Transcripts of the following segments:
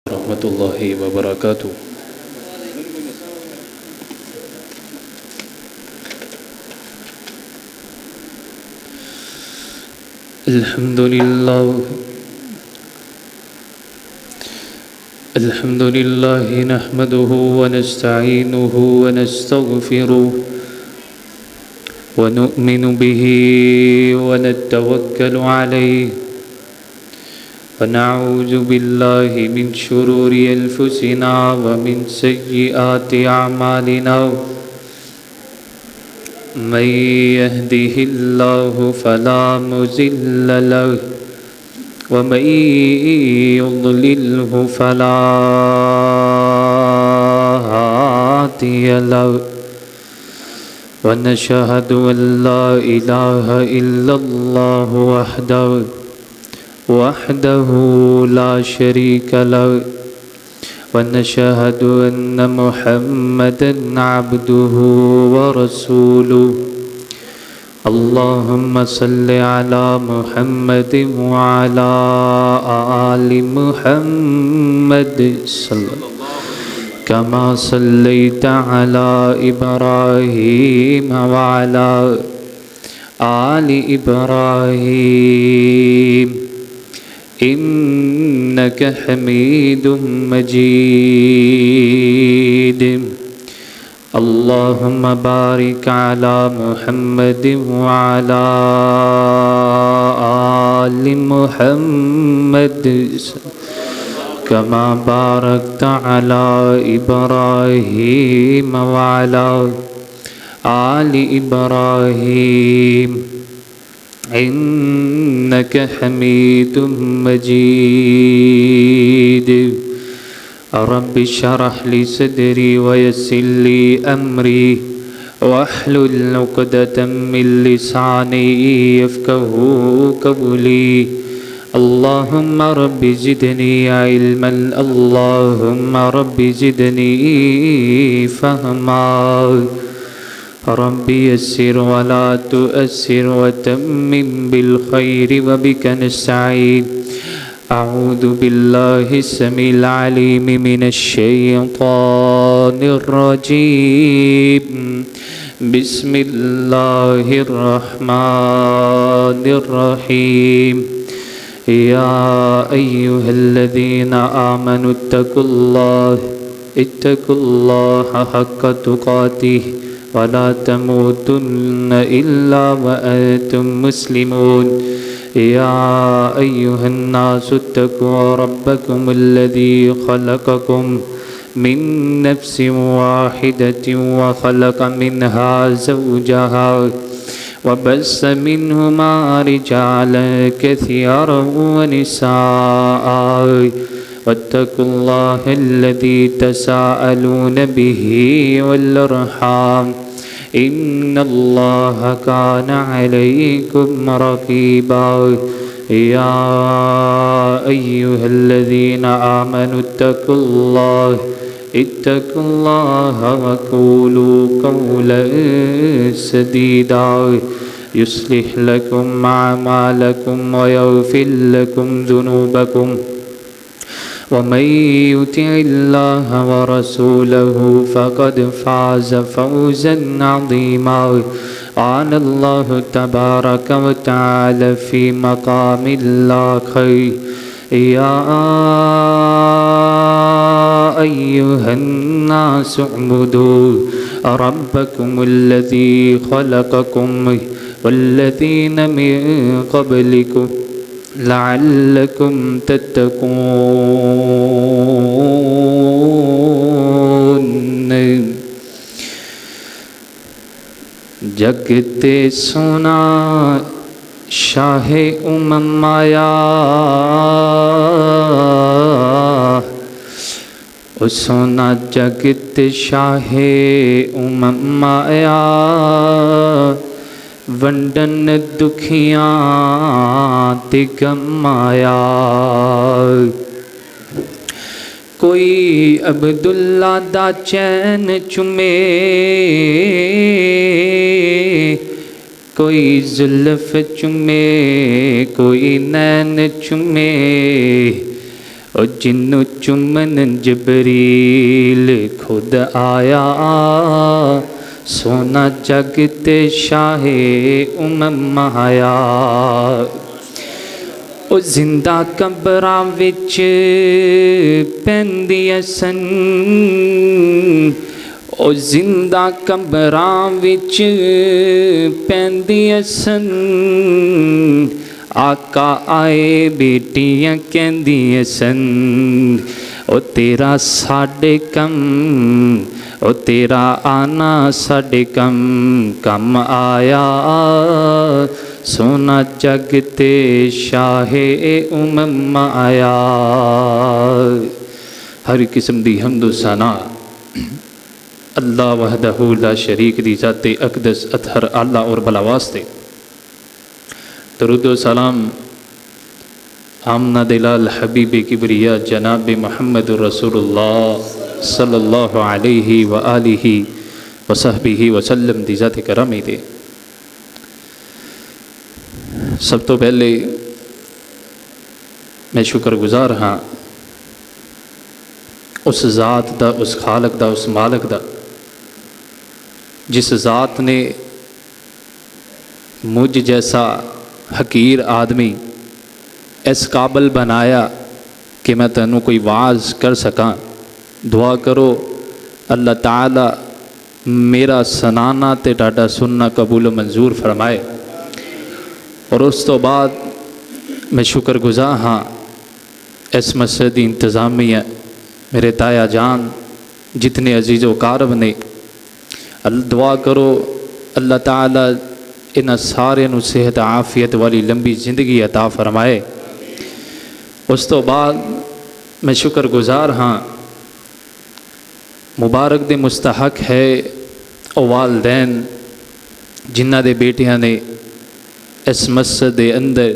warahmatullahi wabarakatuh. Alhamdulillah nahmaduhu wa nasta'inuhu wa nastaghfiruh wa nu'minu bihi wa natawakkalu alayhi wa na'udzu billahi min shururi anfusina wa min sayyiati a'malina. من يهده الله فلا مضل له ومن يضلله فلا هادي له ونشهد أن لا إله إلا الله وحده لا شريك له ونشهد أن محمدا عبده ورسوله. اللهم صل على محمد وعلى آل محمد كما صليت على إبراهيم وعلى آل إبراهيم إنك حميد مجيد. اللهم بارك على محمد وعلى آل محمد كما باركت على إبراهيم وعلى آل إبراهيم إنك حميد مجيد. رب اشرح لي صدري ويسر لي أمري واحلل عقدة من لساني يفقهوا قولي. اللهم رب زدني علما اللهم رب زدني فهما. ربي يسر ولا تؤسر وتمم بالخير وبك نستعين. أعوذ بالله السميع العليم من الشيطان الرجيم. بسم الله الرحمن الرحيم. يا أيها الذين آمنوا اتقوا الله حق تقاته ولا تموتن إلا وأنتم مسلمون. يا أيها الناس اتقوا ربكم الذي خلقكم من نفس واحدة وخلق منها زوجها وبث منهما رجالا كثيرا ونساء واتقوا الله الذي تساءلون به والأرحام إن الله كان عليكم رقيبا. يا أيها الذين آمنوا اتقوا الله وقولوا قولا سديدا يصلح لكم أعمالكم ويغفر لكم ذنوبكم ومن يطع الله ورسوله فقد فاز فوزا عظيما. قال الله تبارك وتعالى في مقام آخر. يا أيها الناس اعبدوا ربكم الذي خلقكم والذين من قبلكم لعلكم تتقون. जगते सोना शाहे उमम आया ओ सोना जगत शाहे उमम आया वंडन दुखियां ते गम आया। कोई अब्दुल्ला दा चैन चुमे कोई जुल्फ चुमे कोई नैन चुमे ओ जिन्नू चुमन जबरील खुद आया, सोना जग ते शाहे उम्म आया। ओ जिंदा कबरां विच पैंदियां सन, ओ जिंदा कबरां विच पैंदियां सन, आका आए बेटियां कहंदियां सन, ओ तेरा साडे कम, ओ तेरा आना साडे कम कम आया, सोना जग ते शाहे उम्म आया। हर किस्म दी हम्द सना अल्लाह वहदहू ला शरीक दी ज़ाते अक़दस अतहर आला और भला वास्ते। दरूद व सलाम आमना दिलाल हबीब किबरिया जनाब मुहम्मद रसूलुल्लाह सल्लल्लाहु अलैहि व आलिहि व सहबिहि वसल्लम दी ज़ात करामी दे। सब तो पहले मैं शुक्रगुजार हाँ उस ज़ात दा, उस खालक दा, उस मालक दा, जिस ज़ात ने मुझ जैसा हकीर आदमी इस काबिल बनाया कि मैं तैनू कोई वाज कर सकां। दुआ करो अल्लाह ताला मेरा सनाना ते टाडा सुनना कबूल मंजूर फरमाए। और उस तो बाद मैं शुक्रगुजार हाँ इस मस्जिद की इंतज़ामिया, मेरे ताया जान जितने अजीज़ व कारब ने, दुआ करो अल्लाह ताला इन्हां सारे नू सेहत आफियत वाली लंबी ज़िंदगी अता फरमाए। उस तो बाद मैं शुक्रगुजार हाँ मुबारक दे मुस्तहक है ओ वालदैन जिन्हां दे बेटियां ने इस मस्जिद दे अंदर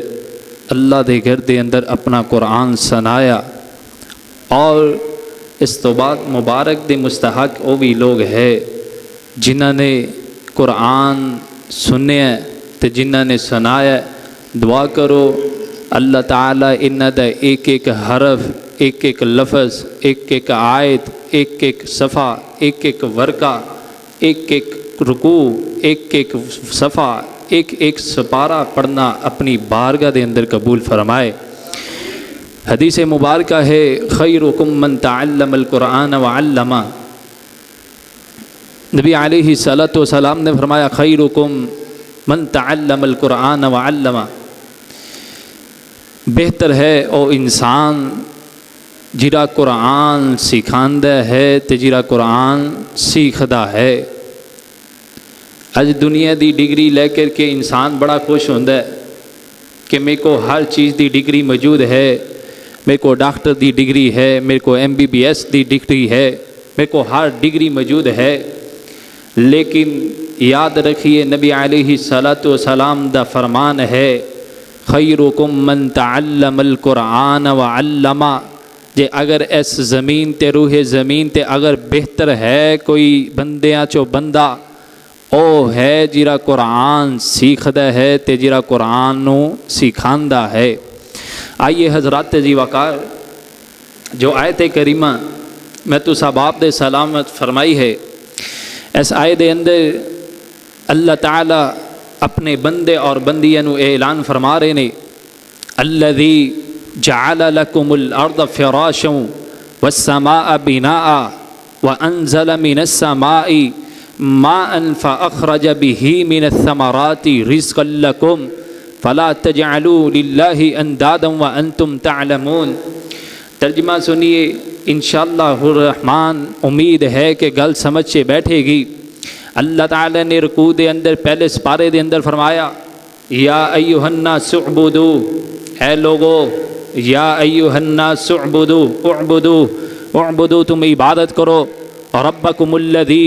अल्लाह दे घर दे अंदर अपना कुरान सुनाया। और इस तो बाद मुबारक दे मुस्तहक वो भी लोग है जिन्हां ने कुरान सुनिया ते जिन्हां ने सुनाया। दुआ करो अल्लाह ताला इन्हां दा एक एक हरफ, एक एक लफ्ज़, एक एक आयत, एक एक सफ़ा, एक एक वर्का, एक एक रुकू, एक एक सफ़ा, एक एक सपारा पढ़ना अपनी बारगाह दे अंदर कबूल फरमाए। हदीस मुबारक है खैरुकुम मन तअल्लमल कुरान व अल्लमा। नबी अलैहि सल्लतु व सलाम ने फरमाया खैरुकुम मन तअल्लमल कुरान व अल्लमा। बेहतर है ओ इंसान जिरा कुरान सिखांदा है ते जिरा कुरान सीखदा है। अज दुनिया की डिग्री लेकर के इंसान बड़ा खुश होंदा है कि मेरे को हर चीज़ की डिग्री मौजूद है, मेरे को डॉक्टर की डिग्री है, मेरे को MBBS की डिग्री है, मेरे को हर डिग्री मौजूद है। लेकिन याद रखिए नबी अलैहि सल्लतु व सलाम दा फरमान है खैरुकुम मन तअल्लमल कुरान व अल्लमा। जे अगर इस ज़मीन ते रूहे ज़मीन ते अगर बेहतर है कोई बंदियां चो बंदा ओ है जिरा कुरान सीखदा है ते जिरा कुरान नू सिखांदा है। आइए हज़रात जी वकार जो आयत करीमा मैं तो साहबाब दे सलामत फरमाई है, इस आयत दे अंदर अल्लाह ताला अपने बंदे और बंदियां नू ऐलान फरमा रहे ने अल्लज़ी जअल लकुमुल अर्द फ़िराशं वस्समाअ बिनाअ व अनज़ल मिनस समाई माअन फ़अख़रज बिही मिनस्समराति रिज़क़न लकुम फ़ला तजअलू लिल्लाहि अंदादन व अंतुम तअलमून। तर्जुमा सुनिए इंशाअल्लाहुर रहमान। उम्मीद है कि गल समझ से बैठेगी। अल्लाह ताला ने रुकू दे अंदर पहले सिपारे दे अंदर फरमाया या अय्युहन्नास उअबुदू, ऐ लोगो, या अय्युहन्नास उअबुदू उअबुदू उअबुदू, तुम इबादत करो रब्बकुमुल्लज़ी,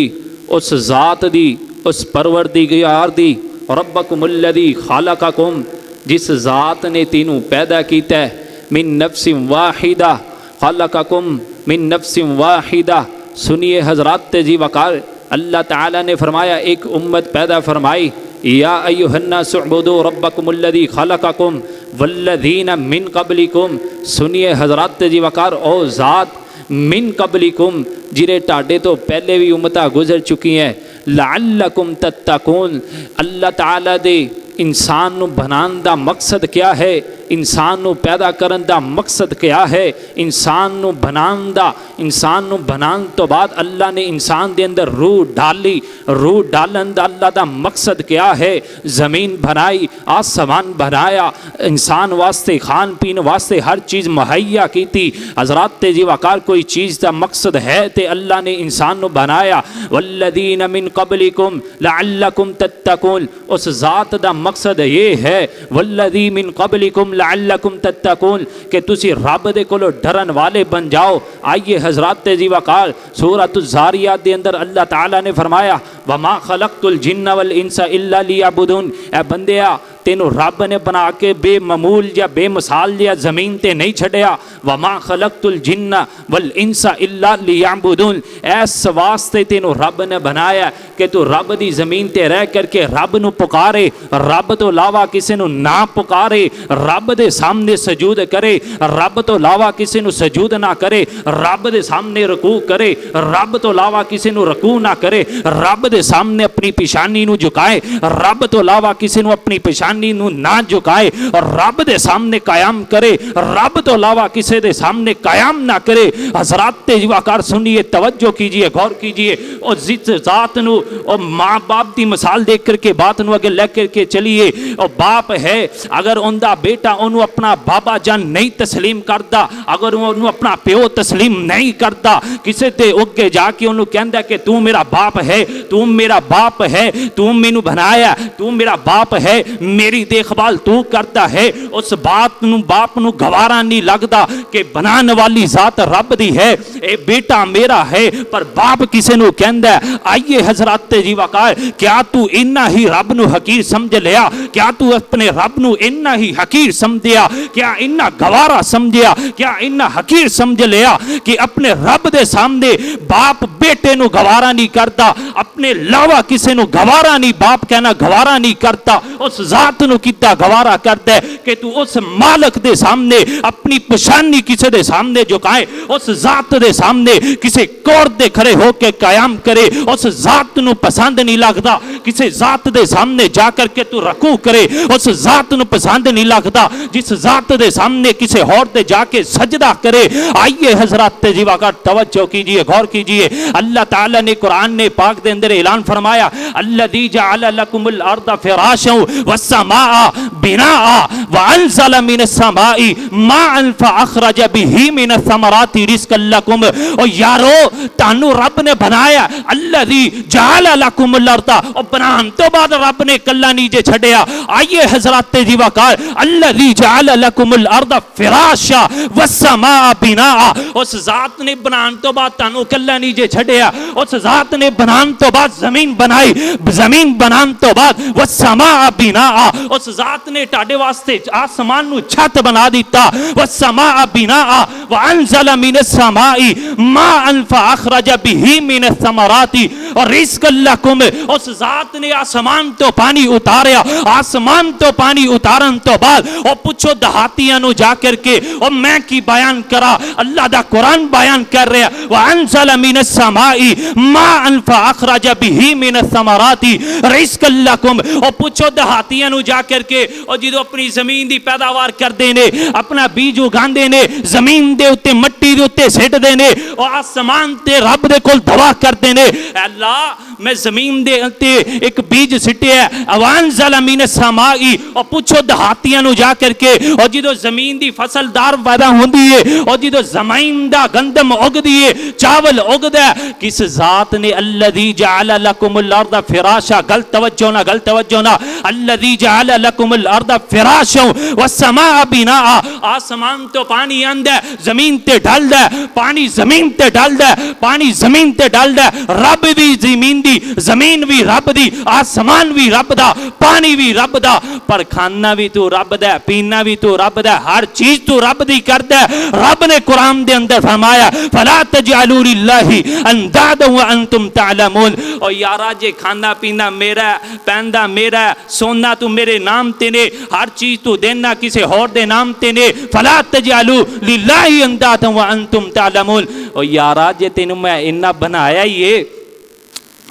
उस ज़ात दी, उस परवरदिगार दी, रब्बकुमुल्लज़ी खालक़कुम, जिस ज़ात ने तीनों पैदा कीता है, मिन नफ्सिन वाहिदा खालक़कुम मिन नफ्सिन वाहिदा। सुनिए हज़रात जी वकार, अल्लाह ताला ने फरमाया एक उम्मत पैदा फरमाई या अय्युहन्नास उअबुदू रब्बकुमुल्लज़ी खालक़कुम वल्लदीना मिन कबलिकुम, सुनिए हज़रात जी वकार, ओ ज़ात मिन कबलिकुम, जिरे टाडे तो पहले भी उम्मतां गुजर चुकी हैं, लअल्लकुम तत्तकून। अल्लाह ताला दे इंसान नू बनाने दा मकसद क्या है, इंसान नू पैदा करन दा मकसद क्या है, इंसान नू बनाने दा, इंसान नू बनाने तो बाद अल्लाह ने इंसान दे अंदर रूह डाली, रूह डालन दा अल्लाह दा मकसद क्या है। ज़मीन बनाई, आसमान बनाया, इंसान वास्ते खान पीन वास्ते हर चीज़ मुहैया की थी। हज़रात जी वकार कोई चीज़ का मकसद है तो अल्लाह ने इंसान नू बनाया। वल्लदीन मिन कबलिकुम लअल्लकुम तत्तकून, उस ज़ात दा मकसद ये है, वल्लदी मिन कबलिकुम लअल्लकुम तत्तकून, कि तुसी रब दे कोलों डरन वाले बन जाओ। आइए हज़रात जी वकार सूरतुज़ ज़ारियात दे अंदर अल्लाह ताला ने फरमाया, वमा खलक़तुल जिन्न वल इंसा इल्ला लियअबुदून। ए बंदिया, तेनों रब ने बना के बेममूल या बेमिसाल या ज़मीन ते नहीं छड़िया। वमा खलक़तुल जिन्न वल इंसा इल्ला लियअबुदून, ऐस वास्ते तेनों रब ने बनाया कि तू रब दी ज़मीन ते रह करके रब नू पुकारे, रब तो लावा किसी नू ना पुकारे, रब दे सामने सजूद करे, रब तो लावा किसी नू सजूद ना करे, रब दे सामने रकू करे, रब तो लावा किसी नू रकू ना करे, रब दे सामने अपनी पेशानी नू झुकाए, रब तो लावा किसी नू अपनी पेशानी नू ना झुकाए, और रब दे सामने कायम करे, रब तो लावा किसी दे सामने कायम ना करे। हज़रात वकार सुनिए, तवज्जो कीजिए, गौर कीजिए, और जिस जात नू और माँ बाप की मिसाल देख करके बात नू अगे ले करके चलिए। और बाप है, अगर उनका बेटा उन्होंने अपना बाबा जान नहीं तस्लीम करता, अगर उन्होंने अपना प्यो तस्लीम नहीं करता, किसी ते अगे जाके उन्होंने कहता कि तू मेरा बाप है, तू मेरा बाप है, तू मैनू बनाया, तू मेरा बाप है, मेरी देखभाल तू करता है, उस बात नू बाप नू गवारा नहीं लगता कि बनाने वाली जात रब दी है, ए बेटा मेरा है। पर बाप किसी नू कहता है, आइए हज़रात जी वकार, क्या तू इन्ना ही रब नू हकीर समझ लिया, क्या तू अपने रब नू इन्ना ही हकीर समझिया, क्या इन्ना गवारा समझिया, क्या इन्ना हकीर समझ लिया कि अपने रब दे सामने बाप बेटे नू गवारा नहीं करता, अपने लावा किसी नू गवारा नहीं, बाप कहना गवारा नहीं करता, उस जात नू कितना गवारा करता है कि तू उस मालक दे सामने अपनी पेशानी किसी दे सामने झुकाए, उस जात दे सामने किसी कोर दे खड़े होके कायम करे, उस जात नू पसंद नहीं लगता किसी जात दे सामने जाकर के तू रकू करे, उस जात नू पसंद नहीं लगता जिस जात दे सामने किसी और दे जाके सजदा करे। आइए हज़रात जी वकार तवज्जो कीजिए, गौर कीजिए, अल्लाह ताला ने कुरान ने पाक दे अंदर ऐलान फरमाया, अल्लज़ी जअल लकुमुल अर्द फ़िराशन वस्समाअ बिनाअ व अंज़ल मिनस समाई माअन फ़अख़रज बिही मिनस समराति रिज़्क़न लकुम। ओ यारो, तानू रब ने बनाया, अल्लज़ी जअल लकुमुल अर्द, और बनाने तो बाद रब ने कल्ला नीचे छड़िया। आइए हज़रात जी वकार, अल्लज़ी जअल लकुमुल अर्द फ़िराशा वस्समाअ बिनाअ, उस जात ने बनाने तो बाद तानू कल्ला नीचे छड़िया, उस जात ने बनाने तो बाद जमीन बनाई, जमीन बनाने तो बाद वस्समाअ बिनाअ, उस जात ने ताडे वास्ते आसमान नू छत बना दिता, वस्समाअ बिनाअ व अंज़ल मिनस समाई माअन फ़अख़रज बिही मिनस समराति और रिज़्क़न लकुम, उस जात ने आसमान तो पानी उतारिया, आसमान तो पानी उतारन तो बाद और पूछो दहातियां नू जाकर के, और मैं की बयान करा, अल्लाह दा कुरान बयान कर रहा, व अंज़ल मिनस समाई माअन फ़अख़रज बिही मिनस समराति रिज़्क़न लकुम, और पूछो दहातियां नू जाकर के, और जो अपनी जमीन की पैदावार करते ने, अपना बीज उगांदे ने, जमीन दे उत्ते मट्टी दे उत्ते सिटदे ने, और आसमान ते रब दे कोल दवा करते ने, अल्लाह मैं जमीन दे उत्ते एक बीज सिटिया, अवांज़ल मिनस समाई, और पूछो दहातियां नू जाकर के, और जो जमीन की फसलदार पैदा होंदी है, और जो जमीन दा गंदम उगदी है, चावल उगदा है, किस जात ने अल्लज़ी जअल लकुमुल अर्द फ़िराशा, गलत तवज्जो ना, गलत तवज्जो ना, अल्लज़ी जअल लकुमुल अर्द फ़िराशन वस्समाअ बिनाअ, आसमान तो पानी आंदा, जमीन ते ढलदा, पानी जमीन ते ढलदा, पानी जमीन ते ढलदा, रब भी जमीन दी, जमीन भी रब दी, आसमान भी रब दा, पानी भी रब दा, पर खाना भी तू रब दा, पीना भी तू रब दा, हर चीज तू रब दी करदा। रब ने कुरान दे अंदर फरमाया, फला तजअलू लिल्लाहि अंदादा व अंतुम तअलमून, तालमून। और यारा जे खाना पीना मेरा, पहनदा मेरा, सोना तू मेरे नाम ते ने, हर चीज तू देना किसी होर दे नाम ते ने, फला तजालू लिल्लाहि अंदादन व अंतुम तालमून। और यारा जे तेनू मैं इन्ना बनाया ही है,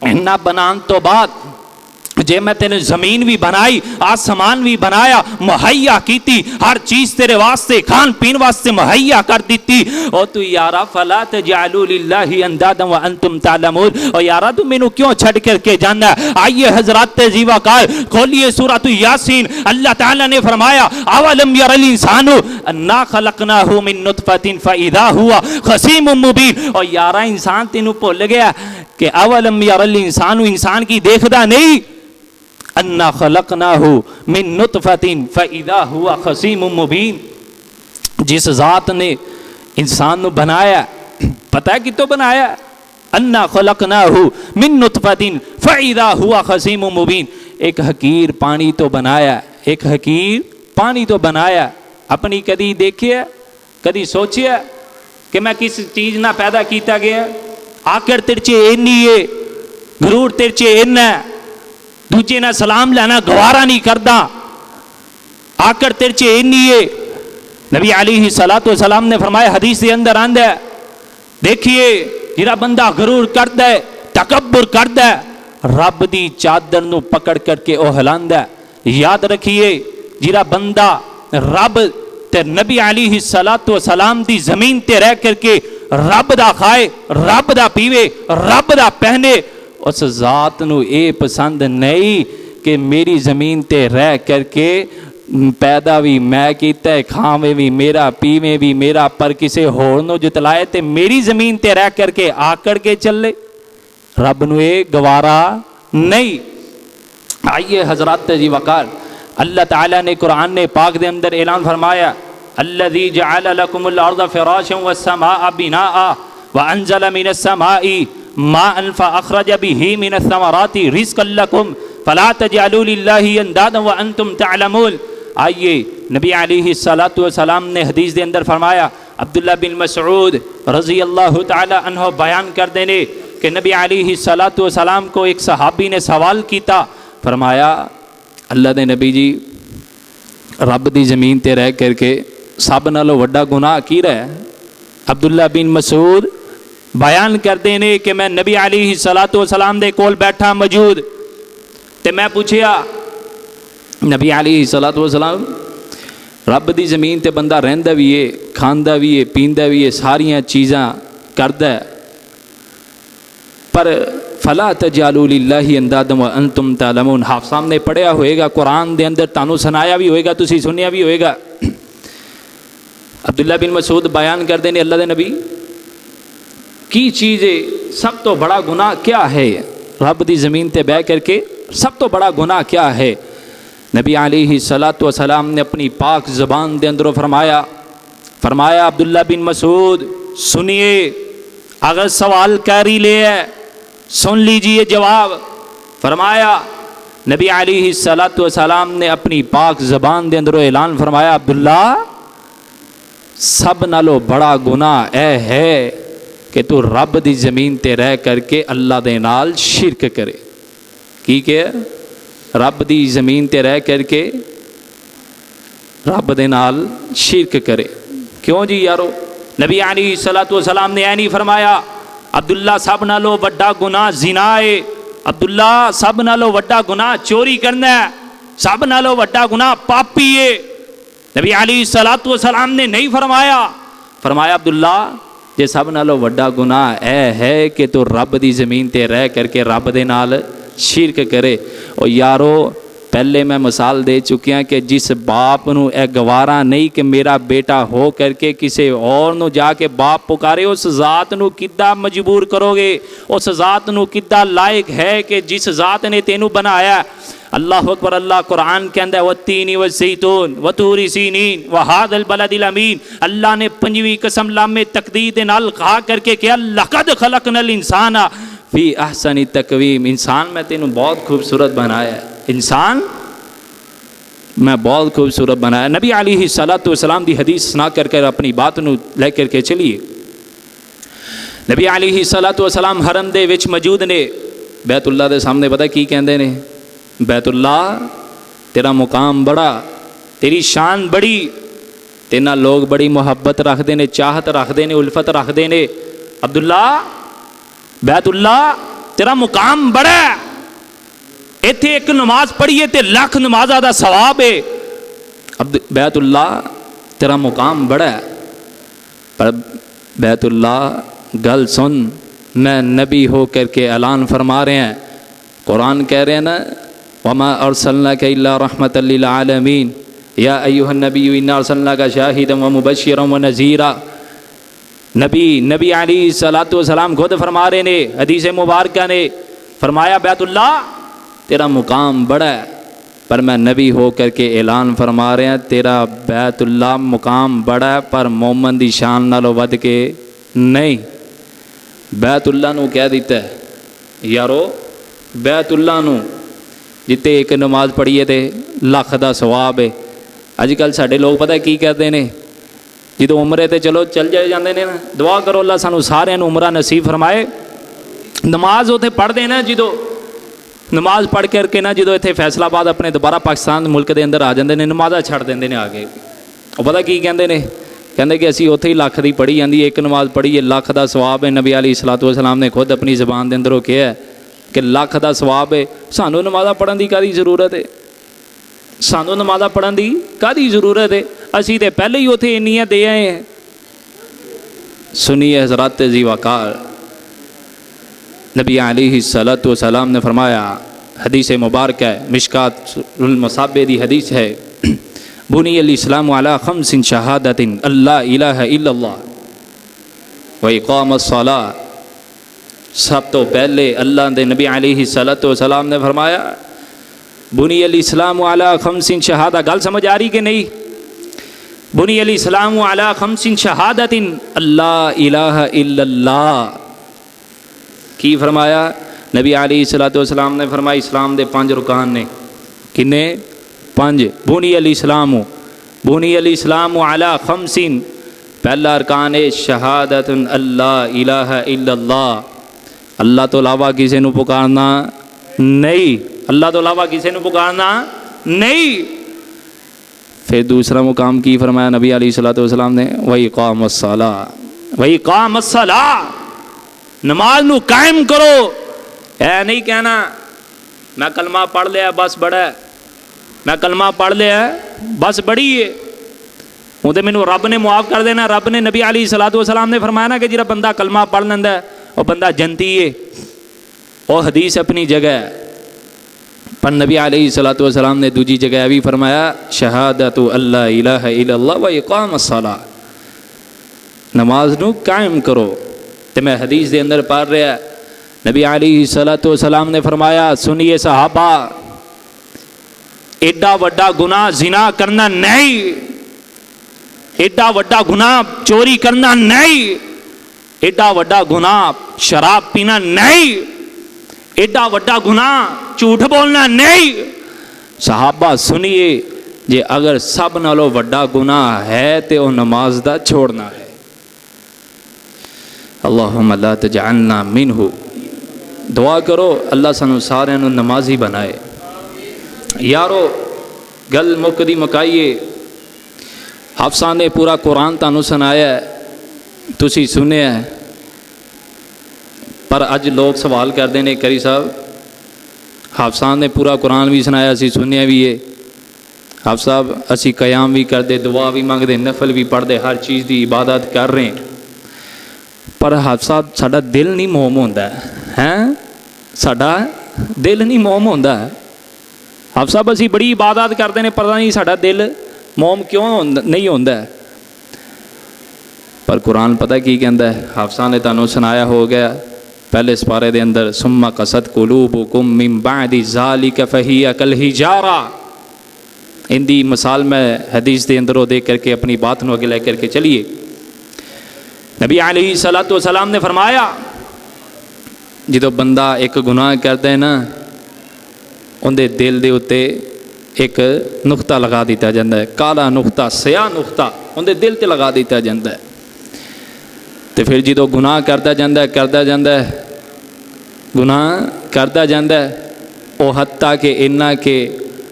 इन्ना बनाने तो बाद जे मैं तेने जमीन भी बनाई, आसमान भी बनाया, मुहैया की थी, हर चीज तेरे वास्ते खान पीन वास्ते मुहैया कर दी थी, और तू यारा फला तजालू लिल्लाहि अंदादन व अंतुम तालमून। और यारा तू मैनू क्यों छड़ करके जाना है? आइए हजरात जीवा कार खोलिए सूरत यासीन। अल्लाह ताला ने फरमाया अवलम यरल इंसानु अन्ना खलकनाहु मिन नुतफतिन फइदा हुवा खसीमुम मुबीन। और यारा इंसान तेनू भुल गया कि अवलम यरल इंसानु, इंसान की देखदा नहीं, अन्ना खलकनाहु मिन नुतफतिन फइदा हुवा खसीमुम मुबीन। जिस जात ने इंसान को बनाया, पता है कितो बनाया? अन्ना खलकनाहु मिन नुतफतिन फइदा हुवा खसीमुम मुबीन। एक हकीर पानी तो बनाया, एक हकीर पानी तो बनाया। अपनी कदी देखिए, कदी सोचिए कि मैं किस चीज ना पैदा किया गया? आकर तिरचे इन्नी है, गरूर तिरचे इन्ना, दूजे ना सलाम लेना गवारा नहीं करता, आकर तिरचे इन्नी है। नबी अलैहि सलातो व सलाम ने फरमाया, हदीस के अंदर आंदा है, देखिए जिहड़ा बंदा गरूर करता है, तकब्बुर करता है, रब दी चादर नू पकड़ करके ओ हिलांदा है। याद रखिए जिहड़ा बंदा रब ते नबी अलैहि सलातो व सलाम दी जमीन ते रह करके रब दा खाए, रब दा पीवे, रब दा पहने, उस जात नू ये पसंद नहीं कि मेरी जमीन ते रह करके पैदा भी मैं कीता है, खावे भी मेरा, पीवे भी मेरा, पर किसी होर नू जितलाए ते मेरी जमीन ते रह करके आकड़ के चले। रब नू ये गवारा नहीं। आइए हजरत जी वकार, अल्लाह ताला ने कुरान ने पाक दे अंदर ऐलान फरमाया, अल्लज़ी जअल लकुमुल अर्ज़ फ़िराशन वस्समाअ बिनाअ व अंज़ल मिनस समाई माअन फ़अख़रज बिही मिनस समराति रिज़क़न लकुम फ़ला तजअलू लिल्लाहि अंदादन व अंतुम तअलमून। आइए नबी अलैहि सलातो व सलाम ने हदीस के अंदर फरमाया, अब्दुल्ला बिन मसऊद रज़ी अल्लाह तआला अन्हु बयान कर देने कि नबी अलैहि सलातो व सलाम को एक सहाबी ने सवाल किया, फरमाया अल्लाह दे नबी जी, रब दी ज़मीन ते रह करके सब नालों वड्डा गुनाह की रहा? अब्दुल्ला बिन मसूद बयान करते ने कि मैं नबी अलैहि सलातो व सलाम दे कोल बैठा मौजूद, ते मैं पूछया नबी अलैहि सलातो व सलाम, रब दी ज़मीन ते बंदा रहिंदा भी है, खांदा भी है, पींदा भी है, सारियां चीज़ां करदा है, पर फला तजालू लिल्लाहि अंदादन व अंतुम तालमून। हाफ सामने पढ़िया होएगा, कुरान दे अंदर तानू सुनाया भी होएगा, तुसी सुनिया भी होएगा। अब्दुल्ला बिन मसूद बयान करते हैं, अल्लाह दे नबी की चीज़ है सब तो बड़ा गुनाह क्या है? रब दी ज़मीन ते बह करके सब तो बड़ा गुनाह क्या है? नबी अलैहि सलातो व सलाम ने अपनी पाक ज़बान दे अंदरों फरमाया अब्दुल्ला बिन मसूद सुनिए, अगर सवाल कर ही ले है सुन लीजिए जवाब। फरमाया नबी अलैहि सलातो व सलाम ने अपनी पाक ज़बान दे अंदरों ऐलान फरमाया, अब्दुल्ला सब नालों बड़ा गुनाह ऐ है कि तू रब दी ज़मीन ते रह करके अल्लाह दे नाल शिरक करे। की के रब दी ज़मीन ते रह करके रब दे नाल शिरक करे। क्यों जी यारो? नबी अलैहि सलातो व सलाम ने ऐ नहीं फरमाया अब्दुल्ला सब नालों वड्डा गुनाह ज़िना है, अब्दुल्ला सब नालों वड्डा गुनाह चोरी करना है, सब नालों वड्डा गुनाह पापी है। नबी अलैहि सलातो व सलाम ने नहीं फरमाया, फरमाया अब्दुल्ला जे सब नालों वड्डा गुनाह ऐ है कि तू रब दी ज़मीन ते रह करके रब दे नाल शिरक करे। और यारो पहले मैं मिसाल दे चुकिया कि जिस बाप नू ए गवारा नहीं कि मेरा बेटा हो करके किसी और नू जाके बाप पुकारे, उस ज़ात नू किद्दां मजबूर करोगे? उस ज़ात नू किद्दां लायक है कि जिस ज़ात ने तेनू बनाया? अल्लाह अकबर। अल्लाह कुरान के अंदर वत्तीनी व ज़ैतून व तूरी सीनीन व हादल बलदिल अमीन, अल्लाह ने पंजवीं कसम लामे तकदीर दे नाल कहा करके कि लक़द खलक़नल इंसाना फी अहसनी तकवीम, इंसान मैं तेनू बहुत खूबसूरत बनाया, इंसान मैं बहुत खूबसूरत बनाया। नबी अलैहि सलातो व सलाम दी हदीस सुना कर अपनी बात नू लेकर के चलिए। नबी अलैहि सलातो व सलाम हरम दे विच मौजूद ने, बैतुल्ला के सामने पता की कहते ने, बैतुल्ला तेरा मुकाम बड़ा, तेरी शान बड़ी, तेना लोग बड़ी मुहब्बत रखते हैं, चाहत रखते हैं, उल्फत रखते हैं। अब्दुल्ला बैतुल्ला तेरा मुकाम बड़ा, इत्थे एक नमाज पढ़िए तो लख नमाजा का सवाब है। बैतुल्ला तेरा मुकाम बड़ा है। पर बैतुल्ला गल सुन, मैं नबी हो करके ऐलान फरमा रहे हैं, कुरान कह रहे हैं ना, वमा अरसलनाका इल्ला रहमतल लिल आलमीन या अय्युहन नबी इन्ना अरसलनाका शाहिदन व मुबश्शिरन व नज़ीरा। नबी अलैहिस्सलातु वस्सलाम खुद फरमा रहे ने, हदीस मुबारक ने फरमाया बैतुल्ला तेरा मुकाम बड़ा है, पर मैं नबी हो करके ऐलान फरमा रहे हैं तेरा बैतुल्ला मुकाम बड़ा है, पर मोमन दी शान नालों वध के नहीं। बैतुल्ला नू कह दिता है यारो, बैतुल्ला नू जिते एक नमाज पढ़िए तो लख का सवाब है। अजकल साढ़े लोग पता की कहते हैं, जो उमरे तो चलो चल जाए जाते हैं ना, दुआ करो अल्लाह सानू सारिਆਂ नू उमरा नसीब फरमाए। नमाज उत्थे पढ़ते ना, जो नमाज पढ़ करके ना जो इतने फैसलाबाद अपने दोबारा पाकिस्तान मुल्क के अंदर आ जाते हैं, नमाजा छड़ देंगे ने आके। वो पता की कहते हैं, कहते कि असी उत्थे ही लख की पढ़ी जाती, एक नमाज पढ़ी है लख का सवाब है। नबी अलैहिस्सलातु वस्सलाम ने खुद अपनी ज़बान के अंदरों कहा कि लख का सवाब है। सानू नमाज़ा पढ़न की कादी जरूरत है, सानू नमाज़ा पढ़न की कादी जरूरत है, असी तो पहले ही उत्थे इन्नियां दे आए हैं। सुनिए हज़रात जी वक़ार, नबी अलैहिस्सलातु वस्सलाम ने फरमाया, हदीस मुबारक है, मिशकातुल मसाबे दी हदीस है, बुनियल इस्लाम अला खम्सिन शहादतिन अल्ला इलाहा इल्लल्लाह व इक़ामस सलाह। सब तो पहले अल्लाह के नबी अलैहिस्सलातु वस्सलाम ने फरमाया बुनियल इस्लाम अला खम्सिन शहादा। गल समझ आ रही कि नहीं? बुनियल इस्लाम अला खम्सिन शहादतिन अल्ला इलाहा इल्लल्लाह। की फरमाया? नबी अलैहिस्सलातु वस्सलाम ने फरमाया इस्लाम के 5 रुकान ने। किन्ने? 5। बुनियल इस्लाम अला खम्सिन, पहला अरकान है शहादतुन अल्ला इलाहा इल्लल्लाह, अल्लाह तो अलावा किसी को पुकारना नहीं, अल्लाह तो अलावा किसी को पुकारना नहीं। फिर दूसरा मुकाम की फरमाया नबी अलैहिस्सलातु वस्सलाम ने, वही इक़ामस सलाह, नमाज नू कायम करो। ऐ नहीं कहना मैं कलमा पढ़ लिया बस बड़ा है, मैं कलमा पढ़ लिया बस बड़ी है, वो तो मैनू रब ने मुआफ़ कर देना। रब ने नबी अलैहिस्सलातु वस्सलाम ने फरमाया ना कि जिहड़ा बंदा कलमा पढ़ लैंदा है वह बंदा जन्नती है। और हदीस अपनी जगह है, पर नबी अलैहिस्सलातु वस्सलाम ने दूजी जगह भी फरमाया शहादतु अल्ला इलाहा इल्लल्लाह व इक़ामस सलाह, नमाज नू कायम करो। तो मैं हदीस के अंदर पढ़ रहा, नबी अलैहिस्सलातु वस्सलाम ने फरमाया, सुनिए सहाबा, एडा वड्डा गुनाह जिना करना नहीं, एडा वड्डा गुनाह चोरी करना नहीं, एडा वड्डा गुनाह शराब पीना नहीं, एडा वड्डा गुनाह झूठ बोलना नहीं। सहाबा सुनिए, जे अगर सब नालों वड्डा गुनाह है तो वह नमाज दा छोड़ना है। अल्लाहुम्मा ला तजअलना मिन्हु। दुआ करो अल्लाह सानू सारिਆਂ ਨੂੰ नमाजी बनाए। यारो गल मुकदी मुकाइए, हफ्सा ने पूरा कुरान तुहानू सुनाया, तुसी सुनिया, पर अज लोग सवाल करते हैं करी साहब हफ्सा ने पूरा कुरान भी सुनाया, असी सुनिया भी है, हाफ साहब असी कयाम भी करते, दुआ भी मंगते, नफल भी पढ़ते, हर चीज़ की इबादत कर रहे हैं, पर हाफ साहब साडा दिल नहीं मोम होंदा है, साडा दिल नहीं मोम होंदा है। हाफ साहब असी बड़ी इबादत करते हैं, पता नहीं साडा दिल मोम क्यों नहीं होंदा है। पर कुरान पता की कहता है, हाफसा ने तुहानू सुनाया हो गया पहले सपारे के अंदर, सुम्मा कसद कुलूबुकुम मिन बादी ज़ालिका फहिया कल हिजारा। इनकी मिसाल मैं हदीस के अंदरों देख करके अपनी बात को आगे लेकर के चलिए। नबी अलैहिस्सलातु वस्सलाम ने फरमाया, जो बंदा एक गुनाह करता है ना, उनके दिल के उत्ते एक नुकता लगा दिता जाता है, काला नुकता, स्याह नुकता उनके दिल से लगा दिता जाता है। तो फिर जो गुनाह करता जाता है, गुनाह करता जाता है, वो हत्ता कि इन्ना कि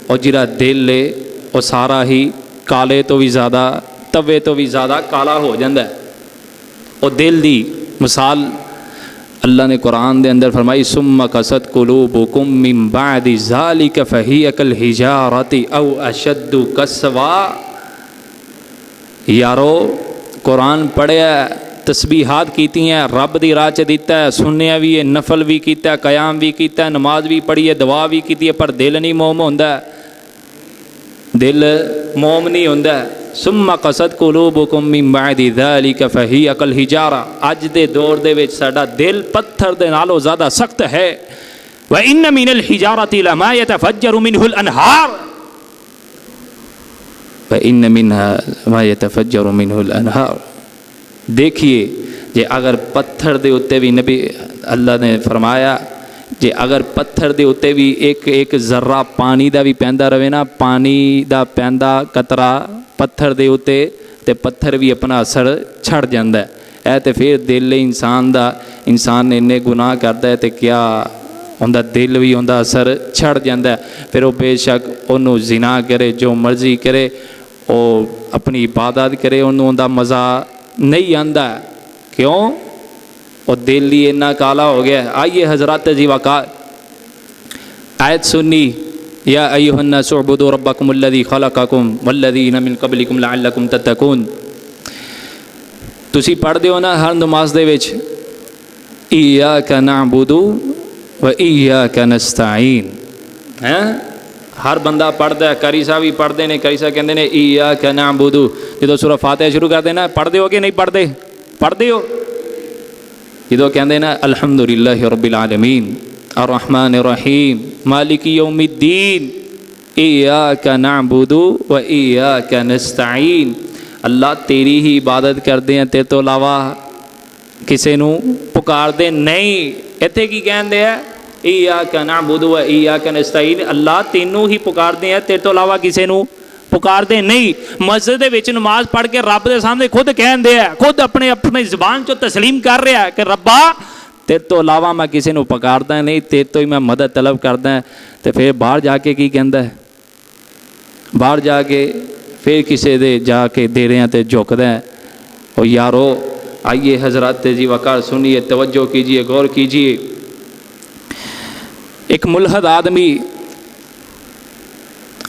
और जिहड़ा दिल है वो सारा ही काले तो भी ज़्यादा, तवे तो भी ज़्यादा काला हो जाता है। और दिल की मिसाल अल्लाह ने कुरान दे अंदर फरमाई, सुम्मा कसत कुलूबुकुम मिन बादि ज़ालिका फहिय कल हिजारति औ अशद्दु कसवा। यारो कुरान पढ़िया, तस्बीहात कीती हैं, रब दी राह च दिता है, सुनिया भी है, नफल भी किया, कयाम भी किया, नमाज भी पढ़ी है, दुआ भी की है, पर दिल नहीं मोम होंदा, दिल मोम नहीं होंदा। सुम्मा कसद कुलूबुकुम मिन बादि ज़ालिका फहिय कल हिजारा। अज दे दौर दे विच साडा दिल पत्थर दे नालों ज़्यादा सख्त है। व इन्न मिनल हिजारति लमा यतफज्जरु मिनहुल अनहार व इन्न मिनहा मा यतफज्जरु मिनहुल अनहार। देखिए जे अगर पत्थर दे उत्ते भी नबी अल्लाह ने फरमाया, जे अगर पत्थर दे उत्ते भी एक एक जर्रा पानी दा भी पैंदा रहे ना, पानी दा पैंदा कतरा पत्थर दे उत्ते ते पत्थर भी अपना असर छड़ जांदा है। तो फिर दिल इंसान दा, इंसान ने इन्ने गुनाह करता है तो क्या उनका दिल भी उनका असर छड़ जाता है। फिर वो बेशक उन्होंने जिना करे, जो मर्जी करे, वो अपनी इबादत करे, उन्होंने उनका मज़ा नहीं आता। क्यों? और दिल ही इन्ना काला हो गया। आइए हजरत जी वक़ार आयत सुनी, या अय्युहन्नासु उअ्बुदू रब्बकुमुल्लज़ी खलक़कुम वल्लज़ीना मिन क़ब्लिकुम लअल्लकुम तत्तक़ून। तुसी पढ़दे हो ना हर नमाज दे विच, इय्याका नअबुदु व इय्याका नस्तईन। हैं हर बंदा पढ़ता है, कारी साहब भी पढ़ते हैं, कारी साहब कहते हैं इय्याका नअबुदु। जो सूरह फातिहा शुरू कर देना, पढ़ते हो कि नहीं पढ़ते? पढ़ते हो। जो कहते ना अल्हम्दुलिल्लाहि रब्बिल आलमीन अर्रहमानिर रहीम मालिकी यौमिद्दीन इय्याका नअबुदु व इय्याका नस्तईन। अल्लाह तेरी ही इबादत करते हैं, तेरे तो अलावा किसी नू पुकारते नहीं। इत्थे की कहते हैं? इय्याका नअबुदु व इय्याका नस्तईन। अल्लाह तेनू ही पुकारते हैं, तेरे तो अलावा किसी नू पुकारते नहीं। मस्जिद दे विच नमाज पढ़ के रब के सामने खुद कहते हैं, खुद अपने अपनी जुबान चो तस्लीम कर रहा है कि रब्बा तेरे तो अलावा मैं किसी को पुकारदा नहीं, तेरे तो ही मैं मदद तलब करदा। तो फिर बाहर जाके की कहता है? बाहर जाके फिर किसी दे जाके देरियां ते झुकदा है। और यारो आइए हजरत जी वक़ार सुनिए, तवज्जो कीजिए, गौर कीजिए। एक मुल्हद आदमी,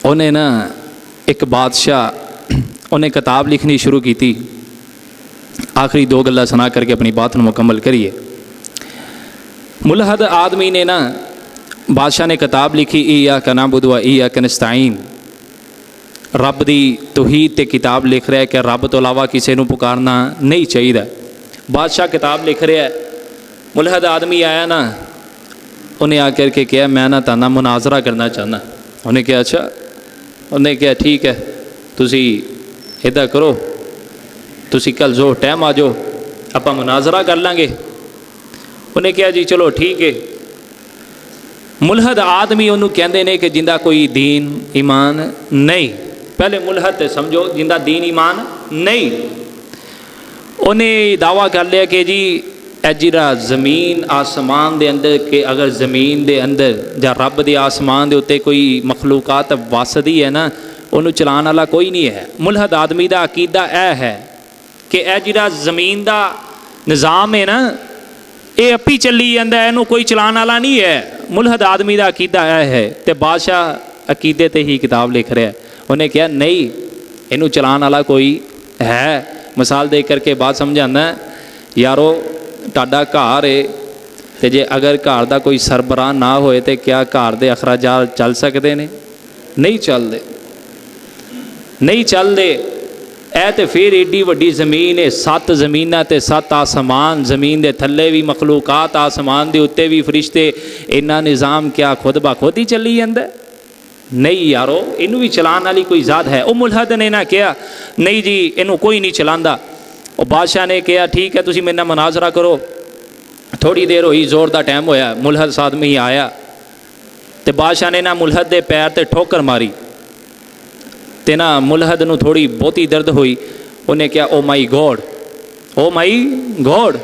उन्हें ना एक बादशाह उन्हें किताब लिखनी शुरू की थी। आखिरी दो गल्ला सुना करके अपनी बात मुकम्मल करिए। मुल्हद आदमी ने ना, बादशाह ने किताब लिखी, इय्याका नअबुदु व इय्याका नस्तईन। रब दी तौहीद ते किताब लिख रहा है कि रब तो अलावा किसी को पुकारना नहीं चाहिए। बादशाह किताब लिख रहा है। मुल्हद आदमी आया ना, उन्हें आकर के कहा मैं ना ताना मुनाजरा करना चाहना। उन्हें कहा अच्छा। उन्हें कहा ठीक है, तुसी इदा करो, तुसी कल जो टाइम आ जाओ, आप मुनाजरा कर लांगे। उन्हें कहा जी चलो ठीक है। मुल्हद आदमी उन्होंने कहते हैं कि जिंदा कोई दीन ईमान नहीं। पहले मुल्हद समझो, जिंदा दीन ईमान नहीं। उन्हें दावा कर लिया कि जी जिहड़ा जमीन आसमान दे अंदर के, अगर जमीन दे अंदर या रब दे आसमान दे उत्ते कोई मखलूकात वसदी है ना, उन्होंने चलाने वाला कोई नहीं है। मुल्हद आदमी का अकीदा यह है कि यह जिहड़ा जमीन का निज़ाम है ना, ये अपी चली जाता है, इनू कोई चलाने वाला नहीं है। मुल्हद आदमी का अकीदा यह है। तो बादशाह अकीदे ते ही किताब लिख रहा है। उन्हें कहा नहीं, इनू चलाने वाला कोई है। मिसाल दे करके बात समझाना, यारो टाडा घर है, तो जे अगर घर का कोई सरबराह ना होए तो क्या घर के अखराजात चल सकते हैं? नहीं चलते, नहीं चलते। ऐ तो फिर एडी वड्डी जमीन है, 7 जमीनां ते 7 आसमान, जमीन के थले भी मखलूकात, आसमान के उत्ते भी फरिश्ते, इन्ना निज़ाम क्या खुद ब खुद ही चली जाता? नहीं यारो, इनू भी चलाने वाली कोई ज़ात है। वो मुल्हद ने ना कहा नहीं जी इनू कोई नहीं चलाता। और बादशाह ने कहा ठीक है, तुसी मेरे नाल मुनाजरा करो। थोड़ी देर हुई, जोर का टाइम होया, मुल्हद आदमी आया तो बादशाह ने ना मुल्हद के पैर ते ठोकर मारी। तो ना मुल्हद नू थोड़ी बहुती दर्द हुई। उन्हें कहा ओ माई गॉड, ओ माई गॉड।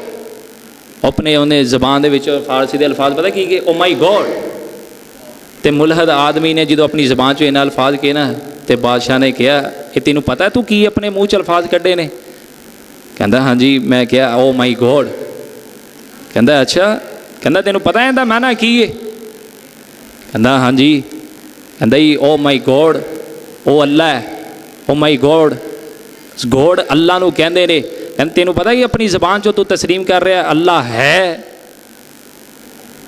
अपने उन्हें जबान दे फारसी के अल्फाज पता की ओ माई गॉड। तो मुलहद आदमी ने जो अपनी जबान चो इन्हें अल्फाज कहे ना, तो बादशाह ने कहा ये तेनों पता है तू की अपने मूँह च अल्फाज कढ़े ने? कहता हाँ जी। मैं क्या ओ माई गॉड। कहता अच्छा। कहता तेनों पता है मैं ना की है? कहता हाँ जी। कहता ही ओ माई गॉड ओ अल्लाह है, ओ माई गॉड गॉड अल्लाह नूं कहंदे ने। कहते तेनों पता ही अपनी जबान चो तू तस्लीम कर रहा अल्लाह है।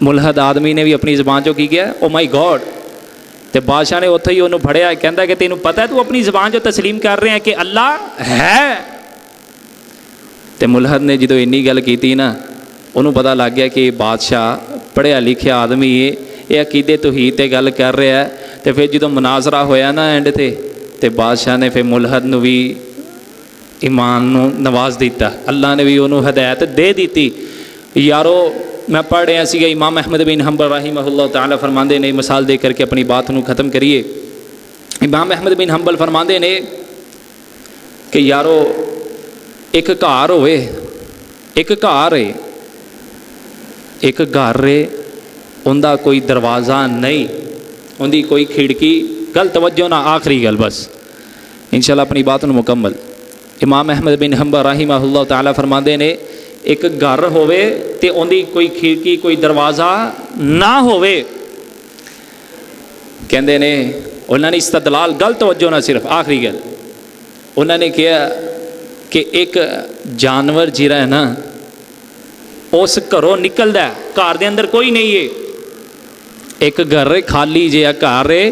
मुलहद आदमी ने भी अपनी जबान चो की किया ओ माई गॉड। तो बादशाह ने उत्थे ही उन्होंने फड़िया, कहता कि तेनों पता है तू अपनी जबान चो तस्लीम कर रहा है कि अल्लाह है। तो मुलहद ने जो इन्नी गल की ना, उन्होंने पता लग गया कि बादशाह पढ़िया लिखिया आदमी है, ये अकीदे तौहीद ते गल कर रहा है। तो फिर जो मुनाजरा होया ना एंड ते, तो बादशाह ने फिर मुलहद नूं भी ईमान नूं नवाज दिता, अल्लाह ने भी उन्होंने हदायत दे दी। यारो मैं पढ़ रहा सी इमाम अहमद बिन हंबल रहमहुल्लाह ताला फरमाते ने, मिसाल दे करके अपनी बात नूं ख़त्म करिए। इमाम अहमद बिन हंबल फरमाते ने कि यारो एक घर होए, एक घर है, एक घर है उनका कोई दरवाज़ा नहीं, उनकी कोई खिड़की। गल तवज्जो ना, आखिरी गल बस इंशाअल्लाह अपनी बात नूं मुकम्मल। इमाम अहमद बिन हंबल रहमहुल्लाह ताला फरमाते ने एक घर होवे ते उनकी कोई खिड़की कोई दरवाज़ा ना होवे। कहते ने उन्होंने इस्तदलाल गल तवज्जो ना, सिर्फ आखिरी गल उन्होंने कहा कि एक जानवर जिहड़ा है ना उस घरों निकलदा, घर दे अंदर कोई नहीं है, एक घर खाली जिहा घर है,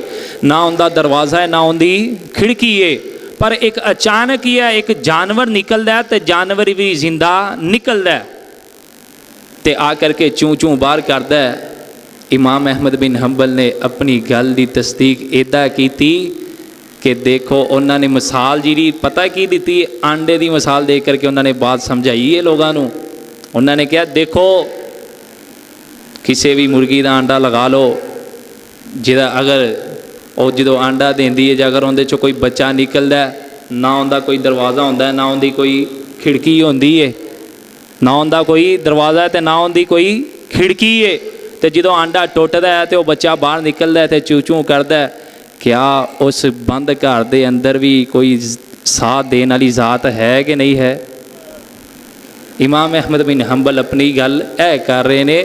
ना उनका दरवाज़ा है ना उनकी खिड़की है, पर एक अचानक ही है एक जानवर निकलता है तो जानवर भी जिंदा निकलता है तो आकर के चूँ चूँ बाहर करता है। इमाम अहमद बिन हंबल ने अपनी गल की तस्दीक इदा की कि देखो उन्होंने मिसाल जी पता की दी, आंडे की मिसाल दे करके उन्होंने बात समझाई है लोगों को। उन्होंने कहा देखो किसी भी मुर्गी का आंडा लगा लो, जिदा अगर वो जो आंडा देंदी है, अगर उनके चो कोई बच्चा निकलता है, ना उनका कोई दरवाज़ा होंदा है, ना उनकी कोई खिड़की होंदी है, ना उनका कोई दरवाज़ा है तो ना उनकी कोई खिड़की है, तो जो आंडा टुटदा है तो वह बच्चा बाहर निकलता है तो चू चू करता है। क्या उस बंद घर के अंदर भी कोई साथ देने वाली ज़ात है कि नहीं है? इमाम अहमद बिन हंबल अपनी गल ऐ कर रहे ने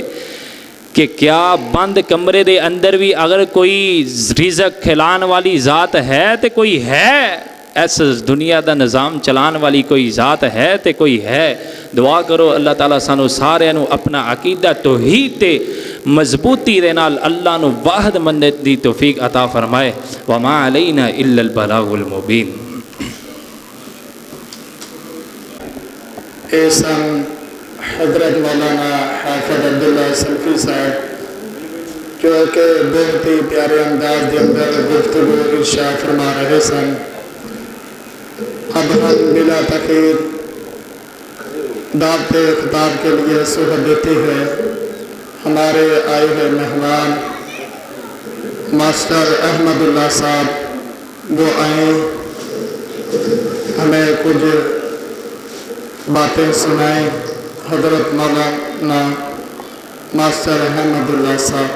कि क्या बंद कमरे के अंदर भी अगर कोई रिज़क खिलान वाली ज़ात है तो कोई है, इस दुनिया का निज़ाम चलान वाली कोई ज़ात है तो कोई है। दुआ करो अल्लाह ताला सानू सारिਆਂ ਨੂੰ अपना अकीदा तौहीद ते मजबूती दे नाल अल्लाह नू वाहद मनने दी तौफीक अता फरमाए। वमा अलैना इल्लल बलागुल मुबीन। हज़रत मौलाना हाफिज़ अब्दुल्ला सल्फ़ी साहब जो कि बहुत ही प्यारे अंदाज के अंदर गुफ्तगू इरशाद फरमा रहे सन। अब हम बिला तखीर दावत खिताब के लिए सुबह देते हैं हमारे आए हुए मेहमान मास्टर अहमदुल्ला साहब, वो आए हमें कुछ बातें सुनाएं। हज़रत मौलाना मास्टर अहमदुल्ला साहब।